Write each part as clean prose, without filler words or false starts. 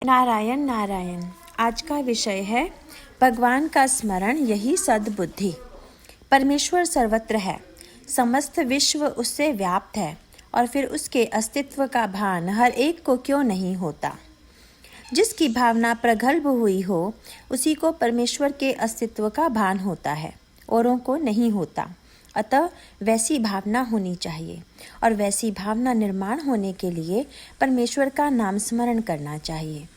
नारायण नारायण। आज का विषय है भगवान का स्मरण, यही सद्बुद्धि। परमेश्वर सर्वत्र है, समस्त विश्व उससे व्याप्त है, और फिर उसके अस्तित्व का भान हर एक को क्यों नहीं होता। जिसकी भावना प्रगल्भ हुई हो उसी को परमेश्वर के अस्तित्व का भान होता है, औरों को नहीं होता। अतः वैसी भावना होनी चाहिए, और वैसी भावना निर्माण होने के लिए परमेश्वर का नाम स्मरण करना चाहिए।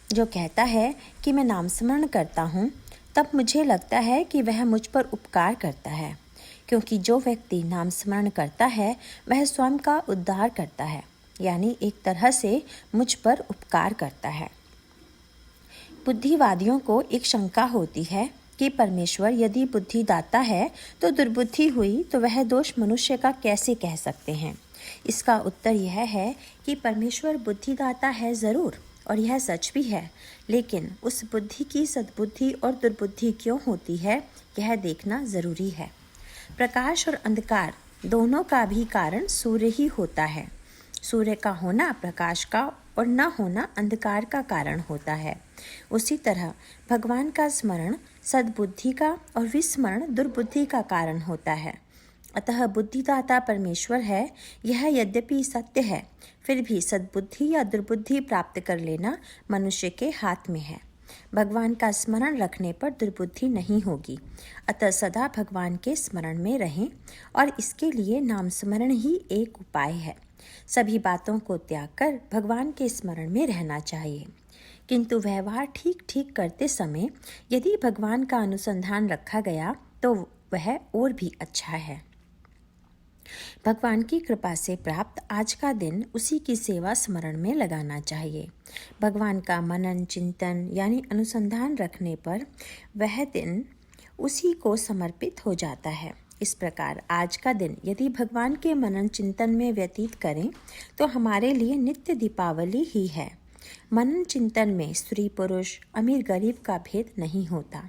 जो कहता है कि मैं नाम स्मरण करता हूँ, तब मुझे लगता है कि वह मुझ पर उपकार करता है, क्योंकि जो व्यक्ति नाम स्मरण करता है वह स्वयं का उद्धार करता है, यानी एक तरह से मुझ पर उपकार करता है। बुद्धिवादियों को एक शंका होती है कि परमेश्वर यदि बुद्धिदाता है तो दुर्बुद्धि हुई तो वह दोष मनुष्य का कैसे कह सकते हैं। इसका उत्तर यह है कि परमेश्वर बुद्धिदाता है ज़रूर, और यह सच भी है, लेकिन उस बुद्धि की सद्बुद्धि और दुर्बुद्धि क्यों होती है यह देखना ज़रूरी है। प्रकाश और अंधकार दोनों का भी कारण सूर्य ही होता है। सूर्य का होना प्रकाश का और न होना अंधकार का कारण होता है। उसी तरह भगवान का स्मरण सद्बुद्धि का और विस्मरण दुर्बुद्धि का कारण होता है। अतः बुद्धिदाता परमेश्वर है, यह यद्यपि सत्य है, फिर भी सद्बुद्धि या दुर्बुद्धि प्राप्त कर लेना मनुष्य के हाथ में है। भगवान का स्मरण रखने पर दुर्बुद्धि नहीं होगी। अतः सदा भगवान के स्मरण में रहें, और इसके लिए नाम स्मरण ही एक उपाय है। सभी बातों को त्याग कर भगवान के स्मरण में रहना चाहिए, किंतु व्यवहार ठीक ठीक करते समय यदि भगवान का अनुसंधान रखा गया तो वह और भी अच्छा है। भगवान की कृपा से प्राप्त आज का दिन उसी की सेवा स्मरण में लगाना चाहिए। भगवान का मनन चिंतन यानी अनुसंधान रखने पर वह दिन उसी को समर्पित हो जाता है। इस प्रकार आज का दिन यदि भगवान के मनन चिंतन में व्यतीत करें तो हमारे लिए नित्य दीपावली ही है। मनन चिंतन में स्त्री पुरुष अमीर गरीब का भेद नहीं होता।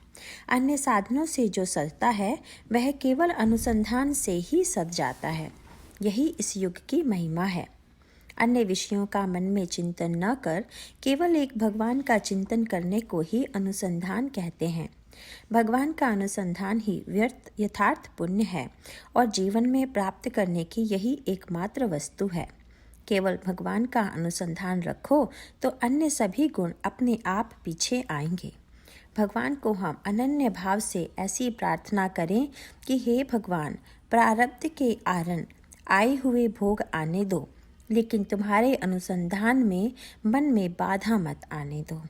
अन्य साधनों से जो सजता है वह केवल अनुसंधान से ही सज जाता है। यही इस युग की महिमा है। अन्य विषयों का मन में चिंतन न कर केवल एक भगवान का चिंतन करने को ही अनुसंधान कहते हैं। भगवान का अनुसंधान ही व्यर्थ यथार्थ पुण्य है, और जीवन में प्राप्त करने की यही एकमात्र वस्तु है। केवल भगवान का अनुसंधान रखो तो अन्य सभी गुण अपने आप पीछे आएंगे। भगवान को हम अनन्य भाव से ऐसी प्रार्थना करें कि हे भगवान, प्रारब्ध के कारण आए हुए भोग आने दो, लेकिन तुम्हारे अनुसंधान में मन में बाधा मत आने दो।